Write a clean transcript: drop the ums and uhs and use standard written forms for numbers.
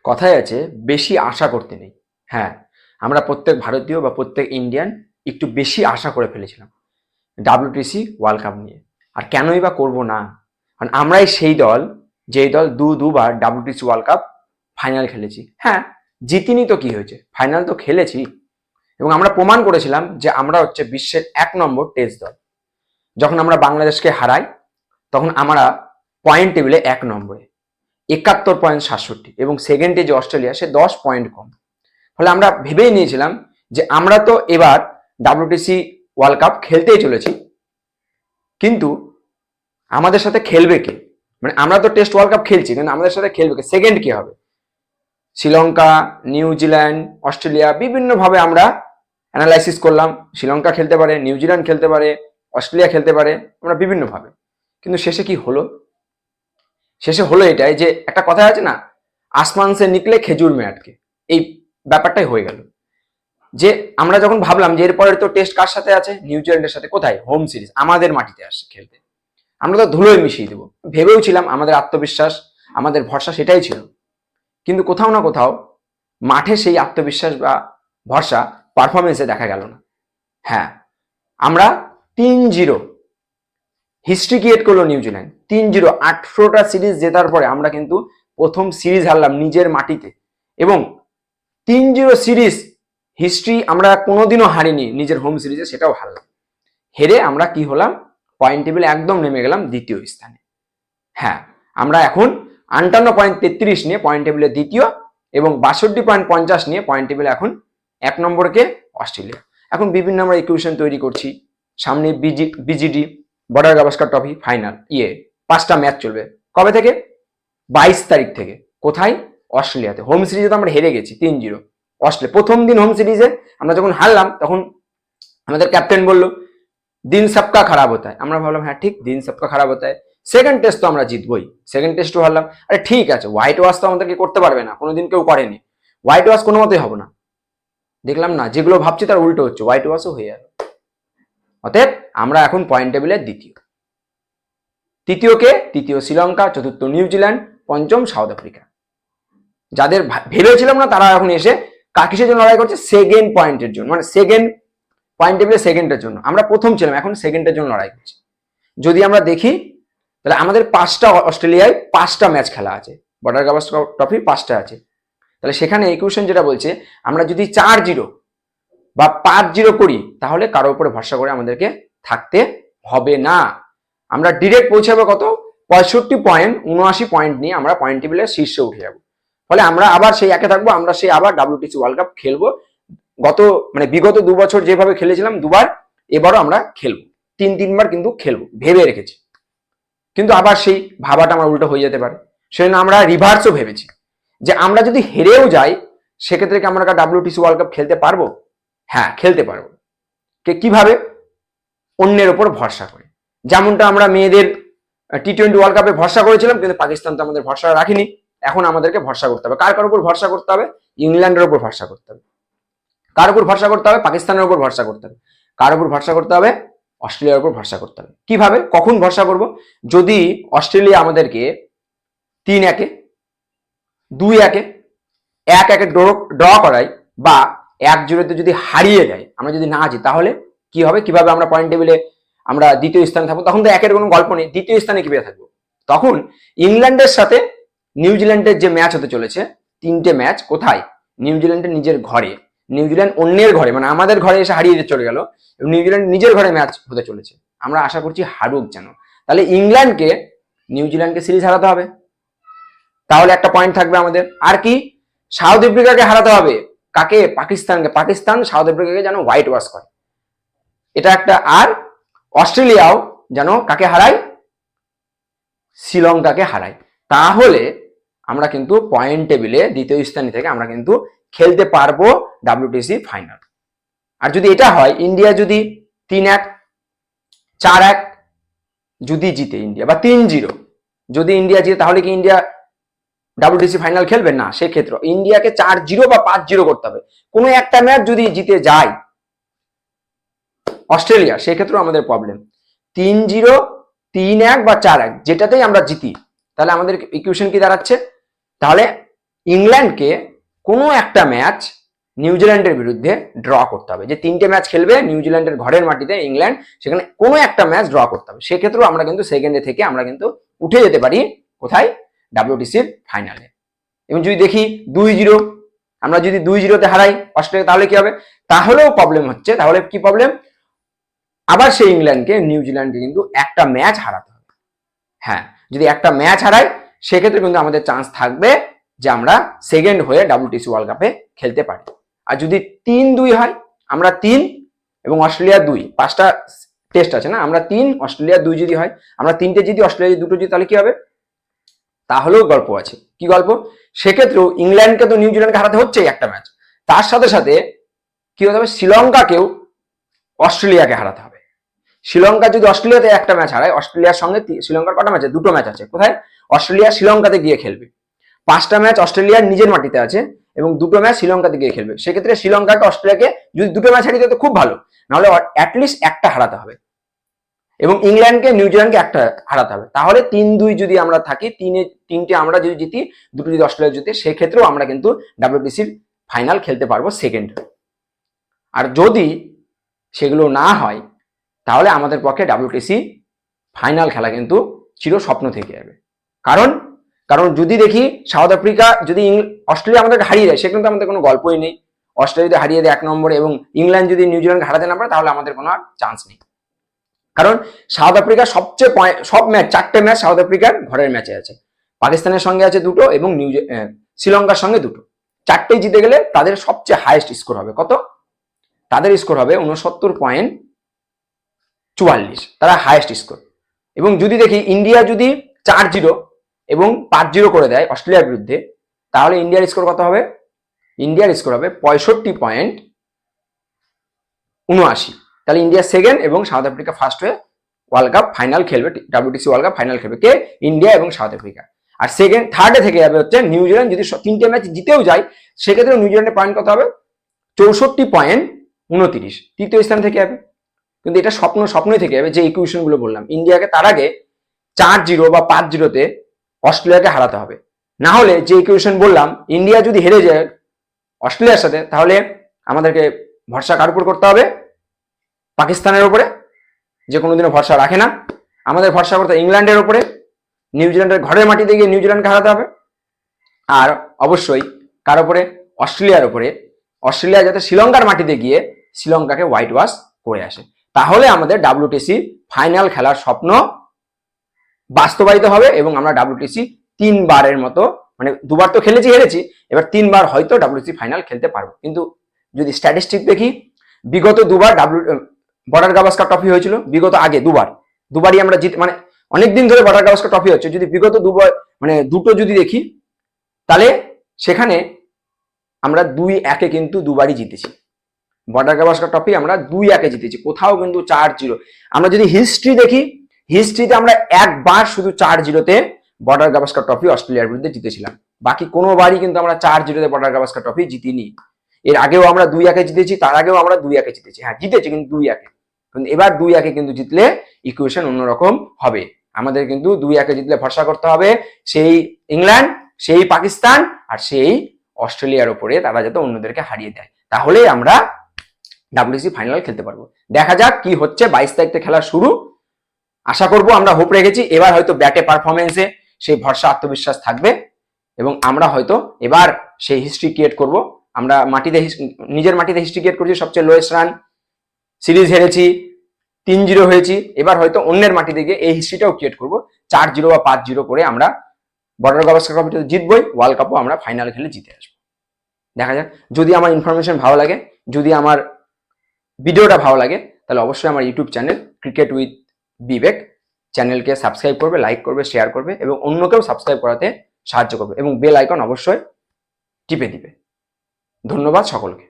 কথায় আছে বেশি আশা করতে নেই। হ্যাঁ, আমরা প্রত্যেক ভারতীয় বা প্রত্যেক ইন্ডিয়ান একটু বেশি আশা করে ফেলেছিলাম WTC ওয়ার্ল্ড কাপ নিয়ে। আর কেনই বা করব না, কারণ আমরাই সেই দল যেই দল দুবার WTC ওয়ার্ল্ড কাপ ফাইনাল খেলেছি। হ্যাঁ, জিতিনি তো কি হয়েছে, ফাইনাল তো খেলেছি। এবং আমরা প্রমাণ করেছিলাম যে আমরা হচ্ছে বিশ্বের 1 নম্বর টেস্ট দল। যখন আমরা বাংলাদেশকে হারাই তখন আমরা পয়েন্ট টেবিলে 1 নম্বরে, 71.67, এবং সেকেন্ডে যে অস্ট্রেলিয়া সে 10 পয়েন্ট কম। ফলে আমরা ভেবেই নিয়েছিলাম যে আমরা তো এবার WTC ওয়ার্ল্ড কাপ খেলতেই চলেছি, কিন্তু আমাদের সাথে খেলবে কে? মানে আমরা তো টেস্ট ওয়ার্ল্ড কাপ খেলছি, কিন্তু আমাদের সাথে খেলবে কে? সেকেন্ড কে হবে? শ্রীলঙ্কা, নিউজিল্যান্ড, অস্ট্রেলিয়া, বিভিন্নভাবে আমরা অ্যানালাইসিস করলাম। শ্রীলঙ্কা খেলতে পারে, নিউজিল্যান্ড খেলতে পারে, অস্ট্রেলিয়া খেলতে পারে, আমরা বিভিন্নভাবে। কিন্তু শেষে কি হলো? শেষে হলো এটাই যে একটা কথা আছে না, আসমান সে নিকলে খেজুর মে আটকে, এই ব্যাপারটাই হয়ে গেল। যে আমরা যখন ভাবলাম যে এরপরে তো টেস্ট কার সাথে আছে, নিউজিল্যান্ডের সাথে, কোথায়? হোম সিরিজ, আমাদের মাটিতে আসছে খেলতে, আমরা তো ধুলোয় মিশিয়ে দেবো ভেবেও ছিলাম। আমাদের আত্মবিশ্বাস, আমাদের ভরসা সেটাই ছিল। কিন্তু কোথাও না কোথাও মাঠে সেই আত্মবিশ্বাস বা ভরসা পারফরমেন্সে দেখা গেল না। হ্যাঁ, আমরা 3-0 হিস্ট্রি ক্রিয়েট করলো নিউজিল্যান্ড। 3-0 18টা সিরিজ জেতার পরে আমরা কিন্তু প্রথম সিরিজ হারলাম নিজের মাটিতে, এবং 3-0 সিরিজ হিস্ট্রি আমরা কোনোদিনও হারিনি নিজের হোম সিরিজে, সেটাও হারলাম। হেরে আমরা কি হলাম? পয়েন্ট টেবিলে একদম নেমে গেলাম দ্বিতীয় স্থানে। হ্যাঁ, আমরা এখন 58.33 নিয়ে পয়েন্ট টেবিলে দ্বিতীয়, এবং 62.50 নিয়ে পয়েন্ট টেবিলে এখন 1 নম্বরকে অস্ট্রেলিয়া। এখন বিভিন্ন আমরা ইকুয়েশন তৈরি করছি। সামনে BGD border Gavaskar trophy final, 5টা ম্যাচ চলবে। কবে থেকে? 22 তারিখ থেকে। কোথায়? অস্ট্রেলিয়াতে। হোম সিরিজে তো আমরা হেরে গেছি 3-0 অস্ট্রেলিয়া। প্রথম দিন হোম সিরিজে আমরা যখন হারলাম তখন আমাদের ক্যাপ্টেন বলল দিন সবকা খারাপ হতা है। আমরা ভাবলাম হ্যাঁ ঠিক, দিন সবকা খারাপ হতা है। সেকেন্ড টেস্ট তো আমরা জিতবই, সেকেন্ড টেস্টও হারলাম। আরে ঠিক আছে, হোয়াইট ওয়াশ তো আমাদেরকে করতে পারবে না, কোনোদিন কেউ করেনি। হোয়াইট ওয়াশ কোনো মতেই হবে না। দেখলাম না, যেগুলো ভাবছি তার উল্টো হচ্ছে, হোয়াইট ওয়াশও হয়ে গেল। অতএব আমরা এখন পয়েন্ট টেবিলে দ্বিতীয়। তৃতীয় কে? তৃতীয় শ্রীলঙ্কা, চতুর্থ নিউজিল্যান্ড, পঞ্চম সাউথ আফ্রিকা। যাদের ভেবেছিলাম না তারা এখন এসে কিসের জন্য লড়াই করছে? সেকেন্ড পয়েন্টের জন্য, মানে সেকেন্ড পয়েন্ট টেবিলে সেকেন্ডের জন্য। আমরা প্রথম ছিলাম, এখন সেকেন্ডের জন্য লড়াই করছি। যদি আমরা দেখি তাহলে আমাদের 5টা, অস্ট্রেলিয়ায় 5টা ম্যাচ খেলা আছে, বর্ডার গাভাস্কার ট্রফি 5টা আছে। তাহলে সেখানে ইকুয়েশন যেটা বলছে, আমরা যদি 4-0 বা 5-0 করি তাহলে কারো উপরে ভরসা করে আমাদেরকে থাকতে হবে না। আমরা ডিরেক্ট পৌঁছাবো কত? 65 পয়েন্ট, 79 পয়েন্ট নিয়ে আমরা পয়েন্ট টেবিলের শীর্ষে উঠে যাবো। ফলে আমরা আবার সেই একে থাকবো, আমরা সেই আবার WTC ওয়ার্ল্ড কাপ খেলবো। বিগত 2 বছর যেভাবে খেলেছিলাম দুবার, এবারও আমরা খেলবো। 3-3বার কিন্তু খেলবো ভেবে রেখেছি। কিন্তু আবার সেই ভাবাটা আমার উল্টো হয়ে যেতে পারে, সেজন্য আমরা রিভার্সও ভেবেছি যে আমরা যদি হেরেও যাই সেক্ষেত্রে কি আমরা WTC ওয়ার্ল্ড কাপ খেলতে পারবো? হ্যাঁ, খেলতে পারবো। কিভাবে? অন্যের ওপর ভরসা করে। যেমনটা আমরা মেয়েদের T20 ওয়ার্ল্ড কাপে ভরসা করেছিলাম, কিন্তু পাকিস্তান তো আমাদের ভরসা রাখিনি। এখন আমাদেরকে ভরসা করতে হবে। কার উপর ভরসা করতে হবে? ইংল্যান্ডের উপর ভরসা করতে হবে। কার উপর ভরসা করতে হবে? পাকিস্তানের উপর ভরসা করতে হবে। কার উপর ভরসা করতে হবে? অস্ট্রেলিয়ার উপর ভরসা করতে হবে। কিভাবে, কখন ভরসা করব? যদি অস্ট্রেলিয়া আমাদেরকে 3-1, 2-1, 1-1 ড্র করায়, বা 1-0 যদি হারিয়ে দেয়, আমরা যদি না জিতি, তাহলে কি হবে? কিভাবে আমরা পয়েন্ট টেবিলে আমরা দ্বিতীয় স্থানে থাকবো? তখন তো একের কোনো গল্প নেই, দ্বিতীয় স্থানে কিভাবে থাকবো? তখন ইংল্যান্ডের সাথে নিউজিল্যান্ডের যে ম্যাচ হতে চলেছে, 3টে ম্যাচ, কোথায়? নিউজিল্যান্ডের নিজের ঘরে। নিউজিল্যান্ড অন্যের ঘরে, মানে আমাদের ঘরে এসে হারিয়ে চলে গেল, এবং নিউজিল্যান্ড নিজের ঘরে ম্যাচ হতে চলেছে। আমরা আশা করছি হারুক যেন। তাহলে ইংল্যান্ডকে, নিউজিল্যান্ডকে সিরিজ হারাতে হবে, তাহলে একটা পয়েন্ট থাকবে আমাদের। আর কি? সাউথ আফ্রিকাকে হারাতে হবে। কাকে? পাকিস্তানকে। পাকিস্তান সাউথ আফ্রিকাকে যেন হোয়াইট ওয়াশ করে, এটা একটা। আর অস্ট্রেলিয়াও যেন কাকে হারায়? শ্রীলঙ্কাকে হারায়। তাহলে আমরা কিন্তু পয়েন্ট টেবিলে দ্বিতীয় স্থানে থেকে আমরা কিন্তু খেলতে পারবো WTC ফাইনাল। আর যদি এটা হয়, ইন্ডিয়া যদি 3-1, 4-1 যদি জিতে ইন্ডিয়া, বা 3-0 যদি ইন্ডিয়া জিতে, তাহলে কি ইন্ডিয়া WTC ফাইনাল খেলবে না? সেক্ষেত্রে ইন্ডিয়াকে 4-0 বা 5-0 করতে হবে। কোনো একটা ম্যাচ যদি জিতে যায় অস্ট্রেলিয়া, সেক্ষেত্রেও আমাদের প্রবলেম। 3-0, 3-1 বা 4-1 যেটাতেই আমরা জিতি, তাহলে আমাদের ইকুয়েশন কি দাঁড়াচ্ছে? তাহলে ইংল্যান্ডকে কোনো একটা ম্যাচ নিউজিল্যান্ডের বিরুদ্ধে ড্র করতে হবে। যে 3টে ম্যাচ খেলবে নিউজিল্যান্ডের ঘরের মাটিতে ইংল্যান্ড, সেখানে কোনো একটা ম্যাচ ড্র করতে হবে। সেক্ষেত্রেও আমরা কিন্তু সেকেন্ডে থেকে আমরা কিন্তু উঠে যেতে পারি কোথায়, WTCর ফাইনালে। এবং যদি দেখি 2-0, আমরা যদি 2-0-তে হারাই অস্ট্রেলিয়া, তাহলে কি হবে? তাহলেও প্রবলেম হচ্ছে। তাহলে কি প্রবলেম? আবার সেই ইংল্যান্ডকে নিউজিল্যান্ডকে কিন্তু একটা ম্যাচ হারাতে হবে। হ্যাঁ, যদি একটা ম্যাচ হারাই সেক্ষেত্রে কিন্তু আমাদের চান্স থাকবে যে আমরা সেকেন্ড হয়ে WTC ওয়ার্ল্ড কাপে খেলতে পারি। আর যদি 3-2 হয়, আমরা 3 এবং অস্ট্রেলিয়া 2, 5টা টেস্ট আছে না, আমরা 3 অস্ট্রেলিয়া 2 যদি হয়, আমরা 3টে জিতি অস্ট্রেলিয়া 2টো জিতি, তাহলে কি হবে? তাহলেও গল্প আছে। কি গল্প? সেক্ষেত্রেও ইংল্যান্ডকে তো নিউজিল্যান্ডকে হারাতে হচ্ছেই একটা ম্যাচ, তার সাথে সাথে কি হতে হবে, শ্রীলঙ্কাকেও অস্ট্রেলিয়াকে হারাতে হবে। শ্রীলঙ্কা যদি অস্ট্রেলিয়াতে একটা ম্যাচ হারায়, অস্ট্রেলিয়ার সঙ্গে শ্রীলঙ্কার কটা ম্যাচ আছে? 2টো ম্যাচ আছে। কোথায়? অস্ট্রেলিয়া শ্রীলঙ্কাতে গিয়ে খেলবে। 5টা ম্যাচ অস্ট্রেলিয়ার নিজের মাটিতে আছে এবং 2টো ম্যাচ শ্রীলঙ্কাতে গিয়ে খেলবে। সেক্ষেত্রে শ্রীলঙ্কাকে অস্ট্রেলিয়াকে যদি 2টো ম্যাচ হারিয়ে দেয় তো খুব ভালো, নাহলে অ্যাটলিস্ট একটা হারাতে হবে। এবং ইংল্যান্ডকে নিউজিল্যান্ডকে একটা হারাতে হবে। তাহলে 3-2 যদি আমরা থাকি, 3টে আমরা যদি জিতি, 2টো যদি অস্ট্রেলিয়া জিতে, সেক্ষেত্রেও আমরা কিন্তু WTCর ফাইনাল খেলতে পারবো সেকেন্ড। আর যদি সেগুলো না হয় তাহলে আমাদের পক্ষে WTC ফাইনাল খেলা কিন্তু চির স্বপ্ন থেকে যাবে। কারণ যদি দেখি সাউথ আফ্রিকা যদি অস্ট্রেলিয়া আমাদেরকে হারিয়ে দেয়, সেখানে তো আমাদের কোনো গল্পই নেই। অস্ট্রেলিয়া যদি হারিয়ে দেয় 1 নম্বরে এবং ইংল্যান্ড যদি নিউজিল্যান্ডকে হারাতে না পারে, তাহলে আমাদের কোনো আর চান্স নেই। কারণ সাউথ আফ্রিকার সবচেয়ে সব ম্যাচ 4টে ম্যাচ সাউথ আফ্রিকার ঘরের ম্যাচে আছে, পাকিস্তানের সঙ্গে আছে 2টো এবং শ্রীলঙ্কার সঙ্গে 2টো। 4টেই জিতে গেলে তাদের সবচেয়ে হাইয়েস্ট স্কোর হবে কত? তাদের স্কোর হবে 69.44, তারা হাইয়েস্ট স্কোর। এবং যদি দেখি ইন্ডিয়া যদি 4-0 এবং 5-0 করে দেয় অস্ট্রেলিয়ার বিরুদ্ধে, তাহলে ইন্ডিয়ার স্কোর কত হবে? ইন্ডিয়ার স্কোর হবে 65.79। তাহলে ইন্ডিয়া সেকেন্ড এবং সাউথ আফ্রিকা ফার্স্ট হয়ে ওয়ার্ল্ড কাপ ফাইনাল খেলবে, WTC ওয়ার্ল্ড কাপ ফাইনাল খেলবে কে? ইন্ডিয়া এবং সাউথ আফ্রিকা। আর থার্ডে থেকে যাবে হচ্ছে নিউজিল্যান্ড। যদি 3টে ম্যাচ জিতেও যায়, সেক্ষেত্রে নিউজিল্যান্ডের পয়েন্ট কত হবে? 64.29, তৃতীয় স্থান থেকে যাবে। কিন্তু এটা স্বপ্নই থেকে যাবে, যে ইকুয়েশন গুলো বললাম। ইন্ডিয়াকে তার আগে 4-0 বা 5-0-তে অস্ট্রেলিয়াকে হারাতে হবে। না হলে যে ইকুয়েশন বললাম, ইন্ডিয়া যদি হেরে যায় অস্ট্রেলিয়ার সাথে, তাহলে আমাদেরকে ভরসা কার উপর করতে হবে? পাকিস্তানের উপরে, যে কোনোদিনও ভরসা রাখে না। আমাদের ভরসা করতে ইংল্যান্ডের উপরে, নিউজিল্যান্ডের ঘরের মাটিতে গিয়ে নিউজিল্যান্ডকে হারাতে হবে। আর অবশ্যই কার উপরে? অস্ট্রেলিয়ার উপরে। অস্ট্রেলিয়া যাতে শ্রীলঙ্কার মাটিতে গিয়ে শ্রীলঙ্কাকে হোয়াইট ওয়াশ করে আসে, তাহলে আমাদের WTC ফাইনাল খেলার স্বপ্ন বাস্তবায়িত হবে এবং আমরা WTC 3বারের মতো, মানে 2বার তো হেরেছি, এবার 3বার হয়তো WTC ফাইনাল খেলতে পারবো। কিন্তু যদি স্ট্যাটিস্টিক দেখি, বিগত 2বার বর্ডার গাভাস্কার ট্রফি হয়েছিল, বিগত আগে দুবারই আমরা মানে অনেকদিন ধরে বর্ডার গাভাস্কার ট্রফি হচ্ছে। যদি বিগত 2বার মানে 2টো যদি দেখি, তাহলে সেখানে আমরা 2-1 কিন্তু 2বারই জিতেছি। বর্ডার গাভাস্কার ট্রফি আমরা 2-1 জিতেছি, কোথাও কিন্তু 4-0। আমরা যদি হিস্ট্রি দেখি, হিস্ট্রিতে আমরা একবার শুধু 4-0-তে বর্ডার গাভাস্কার ট্রফি অস্ট্রেলিয়ার বিরুদ্ধে জিতেছিলাম। বাকি কোনোবারই কিন্তু আমরা 4-0-তে বর্ডার গাভাস্কার ট্রফি জিতিনি। এর আগেও আমরা 2-1 জিতেছি, তার আগেও আমরা 2-1 জিতেছি। হ্যাঁ, জিতেছি কিন্তু 2-1। কিন্তু এবার 2-1 কিন্তু জিতলে ইকুয়েশন অন্যরকম হবে। আমাদের কিন্তু 2-1 জিতলে ভরসা করতে হবে সেই ইংল্যান্ড, সেই পাকিস্তান আর সেই অস্ট্রেলিয়ার উপরে, তারা যাতে অন্যদেরকে হারিয়ে দেয়, তাহলে আমরা WTC ফাইনাল খেলতে পারবো। দেখা যাক কি হচ্ছে। 22 তারিখ থেকে খেলা শুরু। আশা করব, আমরা হোপ রেখেছি এবার হয়তো ব্যাটে পারফরমেন্সে সেই ভরসা আত্মবিশ্বাস থাকবে এবং আমরা হয়তো এবার সেই হিস্ট্রি ক্রিয়েট করব। আমরা নিজের মাটিতে হিস্ট্রি ক্রিয়েট করছি, সবচেয়ে লোয়েস্ট রান, সিরিজ হেরেছি, 3-0 হয়েছি। এবার হয়তো অন্যের মাটিতে গিয়ে এই হিস্ট্রিটাও ক্রিয়েট করব, 4-0 বা 5-0 করে আমরা বর্ডার গাভাস্কার ট্রফিতে জিতবই, ওয়ার্ল্ড কাপও আমরা ফাইনাল খেলে জিতে আসবো। দেখা যাক। যদি আমার ইনফরমেশন ভালো লাগে, যদি আমার ভিডিওটা ভালো লাগে, তাহলে অবশ্যই আমার ইউটিউব চ্যানেল ক্রিকেট উইথ বিবেক চ্যানেলকে সাবস্ক্রাইব করবে, লাইক করবে, শেয়ার করবে এবং অন্যকেও সাবস্ক্রাইব করাতে সাহায্য করবে এবং বেল আইকন অবশ্যই টিপে দিবে। ধন্যবাদ সকলকে।